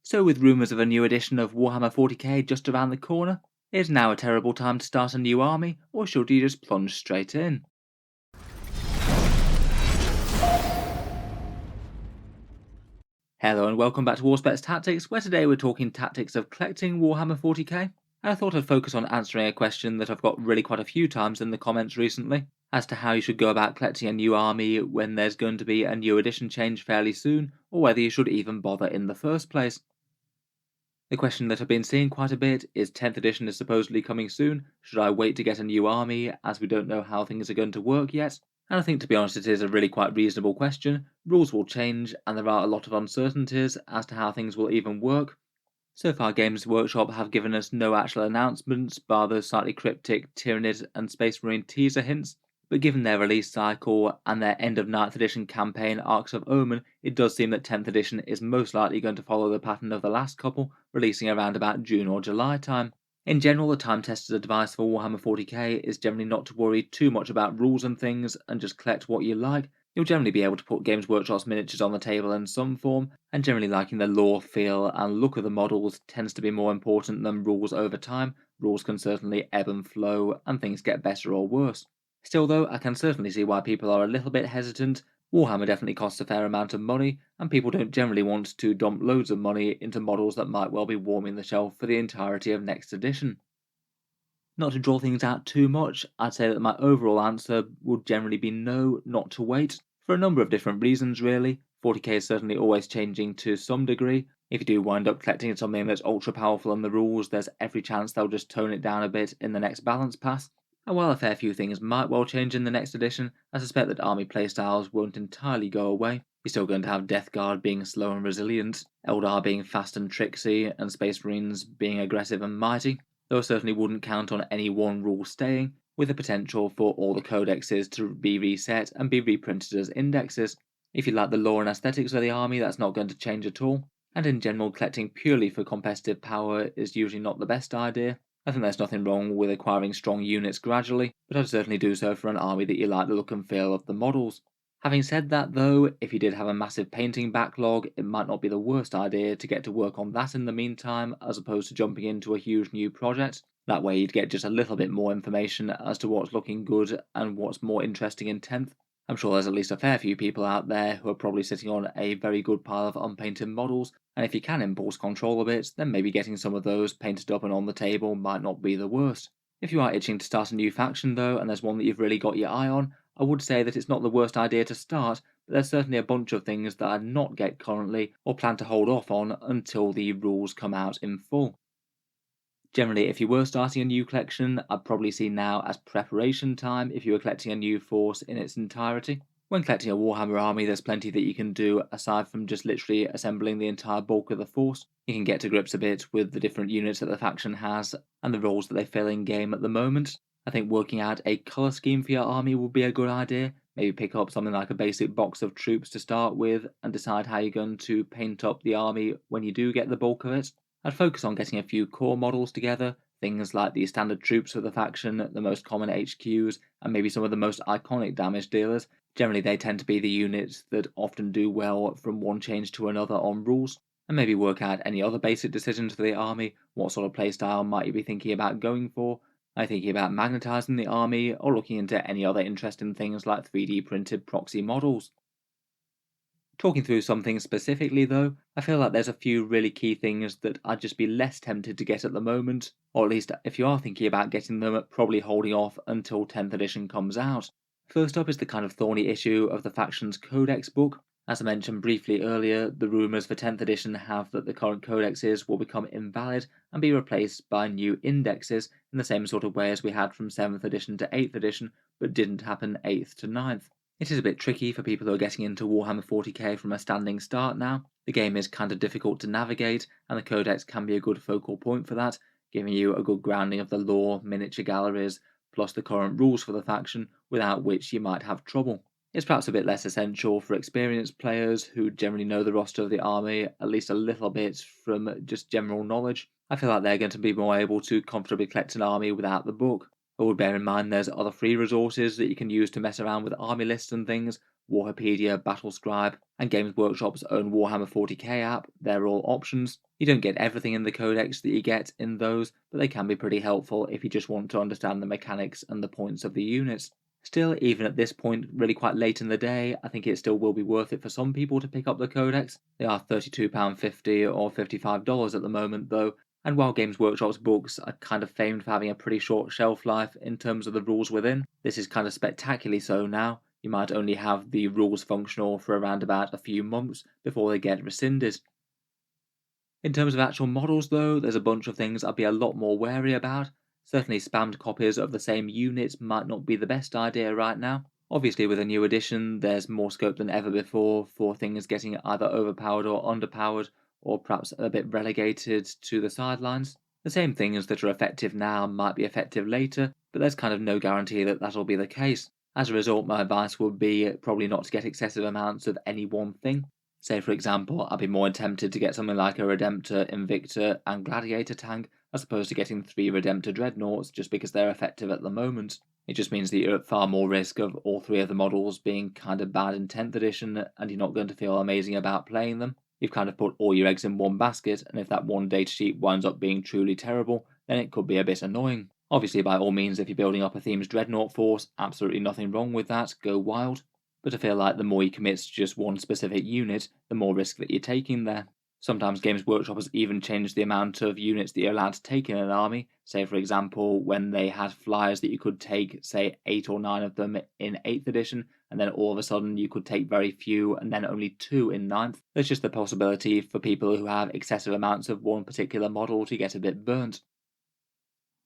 So, with rumours of a new edition of Warhammer 40K just around the corner, is now a terrible time to start a new army, or should you just plunge straight in? Hello and welcome back to Warspets Tactics, where today we're talking tactics of collecting Warhammer 40k. And I thought I'd focus on answering a question that I've got really quite a few times in the comments recently, as to how you should go about collecting a new army when there's going to be a new edition change fairly soon, or whether you should even bother in the first place. The question that I've been seeing quite a bit is 10th edition is supposedly coming soon, should I wait to get a new army as we don't know how things are going to work yet? And I think to be honest it is a really quite reasonable question. Rules will change and there are a lot of uncertainties as to how things will even work. So far Games Workshop have given us no actual announcements bar those slightly cryptic Tyrannid and Space Marine teaser hints, but given their release cycle and their end of 9th edition campaign Arcs of Omen, it does seem that 10th edition is most likely going to follow the pattern of the last couple, releasing around about June or July time. In general, the time-tested advice for Warhammer 40k is generally not to worry too much about rules and things and just collect what you like. You'll generally be able to put Games Workshop's miniatures on the table in some form, and generally liking the lore, feel, and look of the models tends to be more important than rules over time. Rules can certainly ebb and flow, and things get better or worse. Still though, I can certainly see why people are a little bit hesitant. Warhammer definitely costs a fair amount of money, and people don't generally want to dump loads of money into models that might well be warming the shelf for the entirety of next edition. Not to draw things out too much, I'd say that my overall answer would generally be no, not to wait, for a number of different reasons really. 40k is certainly always changing to some degree. If you do wind up collecting something that's ultra powerful in the rules, there's every chance they'll just tone it down a bit in the next balance pass. And while a fair few things might well change in the next edition, I suspect that army playstyles won't entirely go away. You're still going to have Death Guard being slow and resilient, Eldar being fast and tricksy, and Space Marines being aggressive and mighty, though I certainly wouldn't count on any one rule staying, with the potential for all the codexes to be reset and be reprinted as indexes. If you like the lore and aesthetics of the army, that's not going to change at all, and in general collecting purely for competitive power is usually not the best idea. I think there's nothing wrong with acquiring strong units gradually, but I'd certainly do so for an army that you like the look and feel of the models. Having said that though, if you did have a massive painting backlog, it might not be the worst idea to get to work on that in the meantime, as opposed to jumping into a huge new project. That way you'd get just a little bit more information as to what's looking good and what's more interesting in 10th. I'm sure there's at least a fair few people out there who are probably sitting on a very good pile of unpainted models, and if you can impulse control a bit, then maybe getting some of those painted up and on the table might not be the worst. If you are itching to start a new faction though, and there's one that you've really got your eye on, I would say that it's not the worst idea to start, but there's certainly a bunch of things that I'd not get currently or plan to hold off on until the rules come out in full. Generally, if you were starting a new collection, I'd probably see now as preparation time if you were collecting a new force in its entirety. When collecting a Warhammer army, there's plenty that you can do aside from just literally assembling the entire bulk of the force. You can get to grips a bit with the different units that the faction has and the roles that they fill in game at the moment. I think working out a colour scheme for your army would be a good idea. Maybe pick up something like a basic box of troops to start with and decide how you're going to paint up the army when you do get the bulk of it. I'd focus on getting a few core models together, things like the standard troops for the faction, the most common HQs, and maybe some of the most iconic damage dealers. Generally, they tend to be the units that often do well from one change to another on rules, and maybe work out any other basic decisions for the army. What sort of playstyle might you be thinking about going for? Are you thinking about magnetizing the army, or looking into any other interesting things like 3D printed proxy models? Talking through something specifically though, I feel like there's a few really key things that I'd just be less tempted to get at the moment, or at least if you are thinking about getting them, probably holding off until 10th edition comes out. First up is the kind of thorny issue of the faction's codex book. As I mentioned briefly earlier, the rumours for 10th edition have that the current codexes will become invalid and be replaced by new indexes in the same sort of way as we had from 7th edition to 8th edition, but didn't happen 8th to 9th. It is a bit tricky for people who are getting into Warhammer 40k from a standing start now. The game is kind of difficult to navigate, and the codex can be a good focal point for that, giving you a good grounding of the lore, miniature galleries, plus the current rules for the faction, without which you might have trouble. It's perhaps a bit less essential for experienced players who generally know the roster of the army at least a little bit from just general knowledge. I feel like they're going to be more able to comfortably collect an army without the book. I would bear in mind there's other free resources that you can use to mess around with army lists and things, Warhapedia, Battlescribe, and Games Workshop's own Warhammer 40K app. They're all options. You don't get everything in the codex that you get in those, but they can be pretty helpful if you just want to understand the mechanics and the points of the units. Still, even at this point, really quite late in the day, I think it still will be worth it for some people to pick up the codex. They are £32.50 or $55 at the moment though, and while Games Workshop's books are kind of famed for having a pretty short shelf life in terms of the rules within, this is kind of spectacularly so now. You might only have the rules functional for around about a few months before they get rescinded. In terms of actual models though, there's a bunch of things I'd be a lot more wary about. Certainly spammed copies of the same units might not be the best idea right now. Obviously with a new edition, there's more scope than ever before for things getting either overpowered or underpowered, or perhaps a bit relegated to the sidelines. The same things that are effective now might be effective later, but there's kind of no guarantee that that'll be the case. As a result, my advice would be probably not to get excessive amounts of any one thing. Say, for example, I'd be more tempted to get something like a Redemptor, Invictor, and Gladiator tank, as opposed to getting 3 Redemptor Dreadnoughts just because they're effective at the moment. It just means that you're at far more risk of all 3 of the models being kind of bad in 10th edition, and you're not going to feel amazing about playing them. You've kind of put all your eggs in one basket, and if that one datasheet winds up being truly terrible, then it could be a bit annoying. Obviously, by all means, if you're building up a themed Dreadnought force, absolutely nothing wrong with that, go wild. But I feel like the more you commit to just one specific unit, the more risk that you're taking there. Sometimes Games Workshop has even changed the amount of units that you're allowed to take in an army. Say, for example, when they had flyers that you could take, say, 8 or 9 of them in 8th edition, and then all of a sudden you could take very few and then only 2 in 9th. There's just the possibility for people who have excessive amounts of one particular model to get a bit burnt.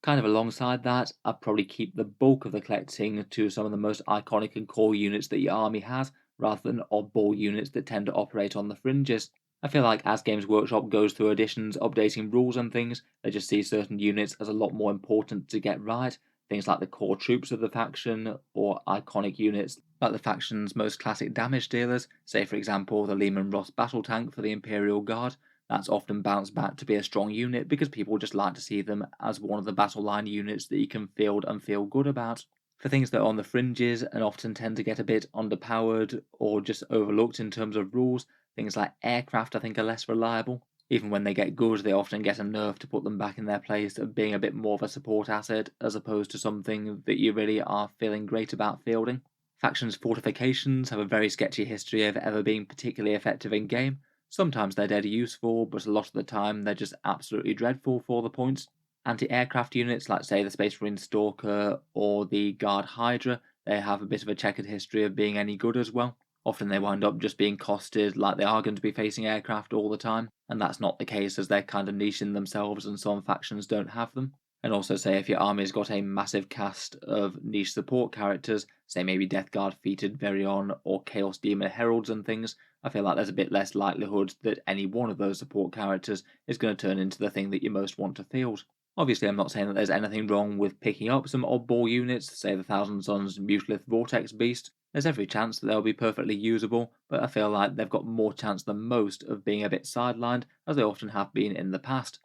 Kind of alongside that, I'd probably keep the bulk of the collecting to some of the most iconic and core units that your army has, rather than oddball units that tend to operate on the fringes. I feel like as Games Workshop goes through editions, updating rules and things, they just see certain units as a lot more important to get right. Things like the core troops of the faction, or iconic units like the faction's most classic damage dealers, say for example the Lehman Ross battle tank for the Imperial Guard. That's often bounced back to be a strong unit because people just like to see them as one of the battle line units that you can field and feel good about. For things that are on the fringes and often tend to get a bit underpowered or just overlooked in terms of rules, things like aircraft I think are less reliable. Even when they get good, they often get a nerf to put them back in their place of being a bit more of a support asset as opposed to something that you really are feeling great about fielding. Factions' fortifications have a very sketchy history of ever being particularly effective in game. Sometimes they're dead useful, but a lot of the time they're just absolutely dreadful for the points. Anti-aircraft units like say the Space Marine Stalker or the Guard Hydra, they have a bit of a checkered history of being any good as well. Often they wind up just being costed like they are going to be facing aircraft all the time, and that's not the case as they're kind of niche in themselves and some factions don't have them. And also say if your army's got a massive cast of niche support characters, say maybe Death Guard Featured Virion or Chaos Demon Heralds and things, I feel like there's a bit less likelihood that any one of those support characters is going to turn into the thing that you most want to field. Obviously, I'm not saying that there's anything wrong with picking up some oddball units, say the Thousand Suns Mutalith Vortex Beast. There's every chance that they'll be perfectly usable, but I feel like they've got more chance than most of being a bit sidelined, as they often have been in the past.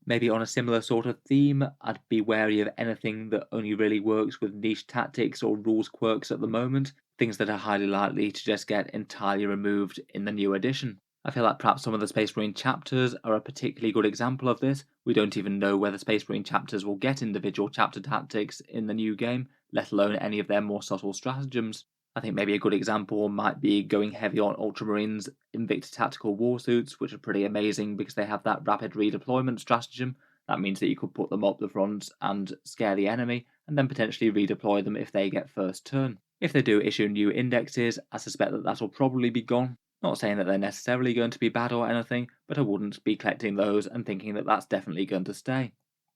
Maybe on a similar sort of theme, I'd be wary of anything that only really works with niche tactics or rules quirks at the moment, things that are highly likely to just get entirely removed in the new edition. I feel like perhaps some of the Space Marine chapters are a particularly good example of this. We don't even know whether Space Marine chapters will get individual chapter tactics in the new game, let alone any of their more subtle stratagems. I think maybe a good example might be going heavy on Ultramarines Invicta Tactical Warsuits, which are pretty amazing because they have that rapid redeployment stratagem. That means that you could put them up the front and scare the enemy, and then potentially redeploy them if they get first turn. If they do issue new indexes, I suspect that that'll probably be gone. Not saying that they're necessarily going to be bad or anything, but I wouldn't be collecting those and thinking that that's definitely going to stay.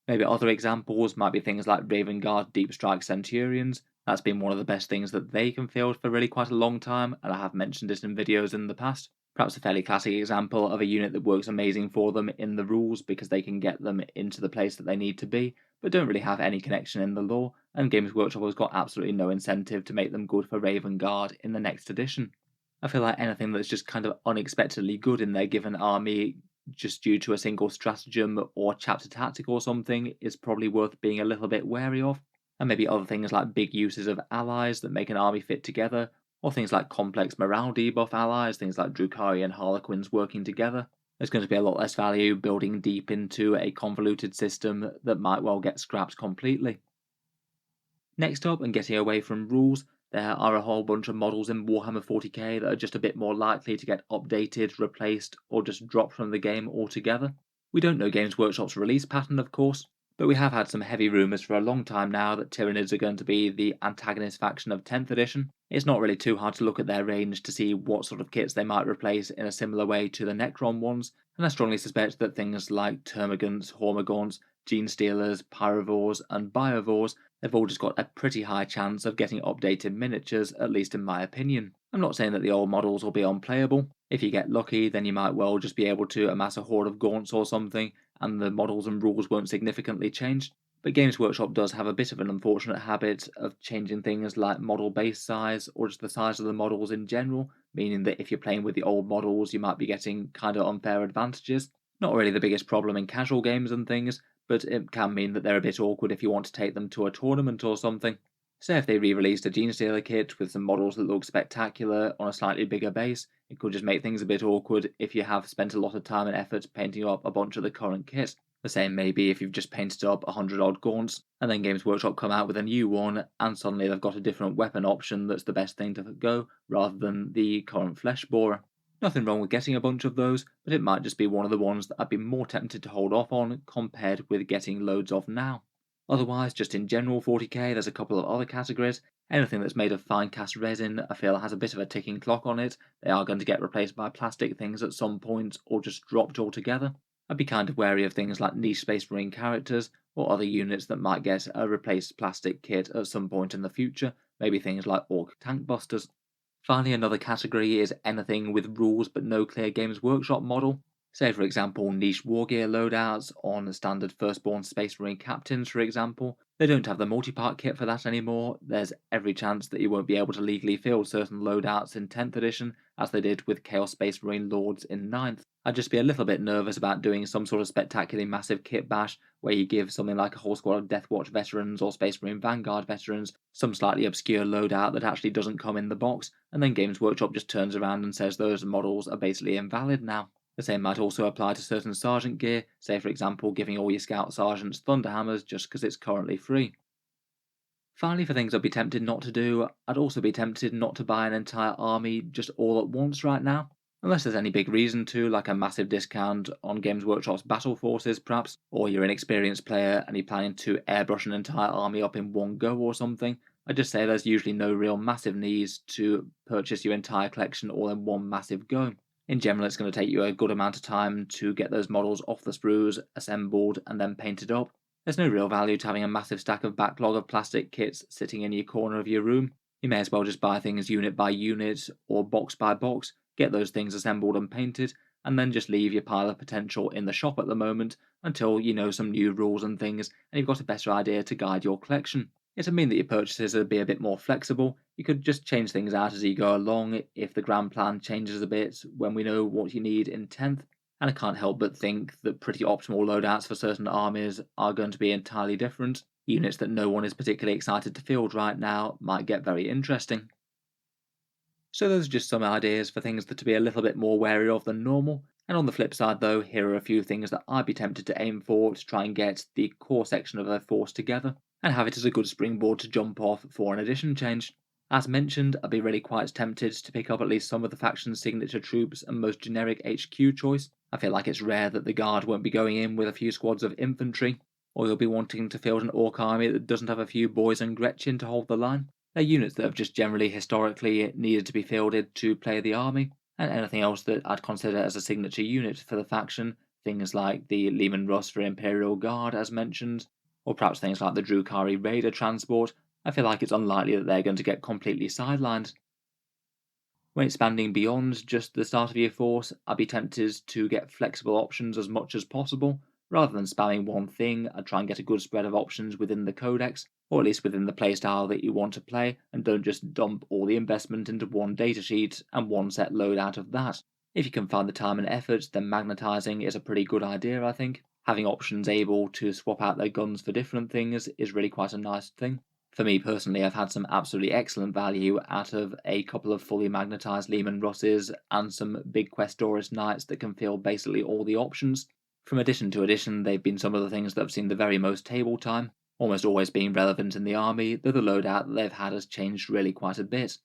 Maybe other examples might be things like Raven Guard Deep Strike Centurions. That's been one of the best things that they can field for really quite a long time, and I have mentioned it in videos in the past. Perhaps a fairly classic example of a unit that works amazing for them in the rules because they can get them into the place that they need to be, but don't really have any connection in the lore, and Games Workshop has got absolutely no incentive to make them good for Raven Guard in the next edition. I feel like anything that's just kind of unexpectedly good in their given army just due to a single stratagem or chapter tactic or something is probably worth being a little bit wary of. And maybe other things like big uses of allies that make an army fit together, or things like complex morale debuff allies, things like Drukhari and Harlequins working together. There's going to be a lot less value building deep into a convoluted system that might well get scrapped completely. Next up, and getting away from rules, there are a whole bunch of models in Warhammer 40k that are just a bit more likely to get updated, replaced, or just dropped from the game altogether. We don't know Games Workshop's release pattern, of course, but we have had some heavy rumours for a long time now that Tyranids are going to be the antagonist faction of 10th edition. It's not really too hard to look at their range to see what sort of kits they might replace in a similar way to the Necron ones, and I strongly suspect that things like Termagants, Hormagaunts, Gene Stealers, Pyrovores, and Biovores, they've all just got a pretty high chance of getting updated miniatures, at least in my opinion. I'm not saying that the old models will be unplayable. If you get lucky, then you might well just be able to amass a horde of Gaunts or something, and the models and rules won't significantly change. But Games Workshop does have a bit of an unfortunate habit of changing things like model base size or just the size of the models in general, meaning that if you're playing with the old models, you might be getting kind of unfair advantages. Not really the biggest problem in casual games and things, but it can mean that they're a bit awkward if you want to take them to a tournament or something. Say if they re-released a Genestealer kit with some models that look spectacular on a slightly bigger base, it could just make things a bit awkward if you have spent a lot of time and effort painting up a bunch of the current kit. The same may be if you've just painted up 100 odd Gaunts, and then Games Workshop come out with a new one, and suddenly they've got a different weapon option that's the best thing to go, rather than the current Flesh Borer. Nothing wrong with getting a bunch of those, but it might just be one of the ones that I'd be more tempted to hold off on compared with getting loads of now. Otherwise, just in general 40k, there's a couple of other categories. Anything that's made of fine cast resin, I feel has a bit of a ticking clock on it. They are going to get replaced by plastic things at some point, or just dropped altogether. I'd be kind of wary of things like niche Space Marine characters, or other units that might get a replaced plastic kit at some point in the future, maybe things like Orc Tank Busters. Finally, another category is anything with rules but no clear Games Workshop model. Say, for example, niche wargear loadouts on standard Firstborn Space Marine captains, for example. They don't have the multi-part kit for that anymore. There's every chance that you won't be able to legally field certain loadouts in 10th edition, as they did with Chaos Space Marine Lords in 9th. I'd just be a little bit nervous about doing some sort of spectacularly massive kit bash where you give something like a whole squad of Deathwatch veterans or Space Marine Vanguard veterans some slightly obscure loadout that actually doesn't come in the box, and then Games Workshop just turns around and says those models are basically invalid now. The same might also apply to certain sergeant gear, say for example giving all your scout sergeants thunderhammers just because it's currently free. Finally, for things I'd be tempted not to do, I'd also be tempted not to buy an entire army just all at once right now. Unless there's any big reason to, like a massive discount on Games Workshop's battle forces perhaps, or you're an experienced player and you're planning to airbrush an entire army up in one go or something, I'd just say there's usually no real massive needs to purchase your entire collection all in one massive go. In general, it's going to take you a good amount of time to get those models off the sprues, assembled, and then painted up. There's no real value to having a massive stack of backlog of plastic kits sitting in your corner of your room. You may as well just buy things unit by unit or box by box, get those things assembled and painted, and then just leave your pile of potential in the shop at the moment until you know some new rules and things and you've got a better idea to guide your collection. It'll mean that your purchases will be a bit more flexible. You could just change things out as you go along if the grand plan changes a bit when we know what you need in 10th. And I can't help but think that pretty optimal loadouts for certain armies are going to be entirely different. Units that no one is particularly excited to field right now might get very interesting. So those are just some ideas for things that to be a little bit more wary of than normal. And on the flip side though, here are a few things that I'd be tempted to aim for to try and get the core section of their force together, and have it as a good springboard to jump off for an edition change. As mentioned, I'd be really quite tempted to pick up at least some of the faction's signature troops and most generic HQ choice. I feel like it's rare that the Guard won't be going in with a few squads of infantry, or you'll be wanting to field an Orc army that doesn't have a few boys and Gretchen to hold the line. They're units that have just generally historically needed to be fielded to play the army, and anything else that I'd consider as a signature unit for the faction, things like the Lehman Russ for Imperial Guard as mentioned, or perhaps things like the Drukhari Raider transport. I feel like it's unlikely that they're going to get completely sidelined. When expanding beyond just the start of your force, I'd be tempted to get flexible options as much as possible. Rather than spamming one thing, I'd try and get a good spread of options within the codex, or at least within the playstyle that you want to play, and don't just dump all the investment into one datasheet and one set load out of that. If you can find the time and effort, then magnetizing is a pretty good idea, I think. Having options able to swap out their guns for different things is really quite a nice thing. For me personally, I've had some absolutely excellent value out of a couple of fully magnetised Lehman Russes and some big Questoris Knights that can fill basically all the options. From edition to edition, they've been some of the things that have seen the very most table time, almost always being relevant in the army, though the loadout that they've had has changed really quite a bit.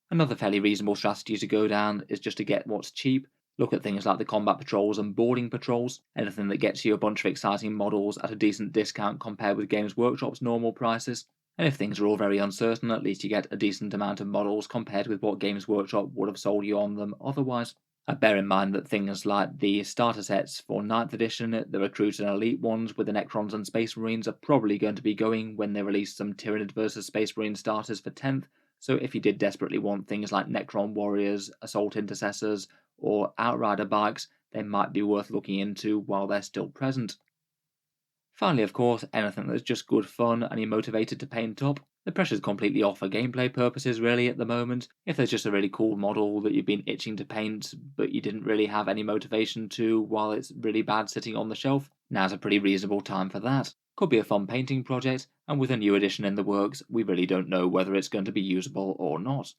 Another fairly reasonable strategy to go down is just to get what's cheap. Look at things like the combat patrols and boarding patrols, anything that gets you a bunch of exciting models at a decent discount compared with Games Workshop's normal prices. And if things are all very uncertain, at least you get a decent amount of models compared with what Games Workshop would have sold you on them otherwise. Bear in mind that things like the starter sets for 9th edition, the Recruit and Elite ones with the Necrons and Space Marines are probably going to be going when they release some Tyranid vs Space Marine starters for 10th, so if you did desperately want things like Necron Warriors, Assault Intercessors, or Outrider bikes, they might be worth looking into while they're still present. Finally, of course, anything that's just good fun and you're motivated to paint up. The pressure's completely off for gameplay purposes really at the moment. If there's just a really cool model that you've been itching to paint but you didn't really have any motivation to while it's really bad sitting on the shelf, now's a pretty reasonable time for that. Could be a fun painting project, and with a new edition in the works, we really don't know whether it's going to be usable or not.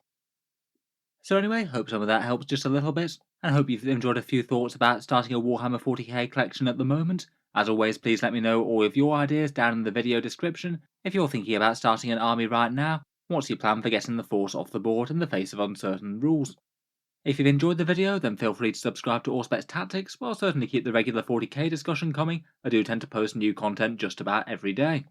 So anyway, hope some of that helps just a little bit, and hope you've enjoyed a few thoughts about starting a Warhammer 40k collection at the moment. As always, please let me know all of your ideas down in the video description. If you're thinking about starting an army right now, what's your plan for getting the force off the board in the face of uncertain rules? If you've enjoyed the video, then feel free to subscribe to Auspex Tactics, while certainly keep the regular 40k discussion coming. I do tend to post new content just about every day.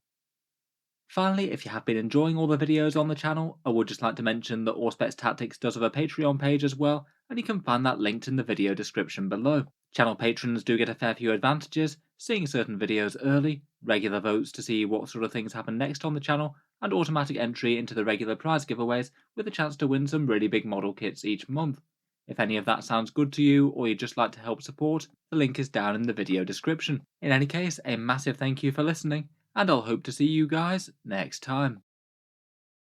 Finally, if you have been enjoying all the videos on the channel, I would just like to mention that Auspex Tactics does have a Patreon page as well, and you can find that linked in the video description below. Channel patrons do get a fair few advantages, seeing certain videos early, regular votes to see what sort of things happen next on the channel, and automatic entry into the regular prize giveaways with a chance to win some really big model kits each month. If any of that sounds good to you, or you'd just like to help support, the link is down in the video description. In any case, a massive thank you for listening, and I'll hope to see you guys next time.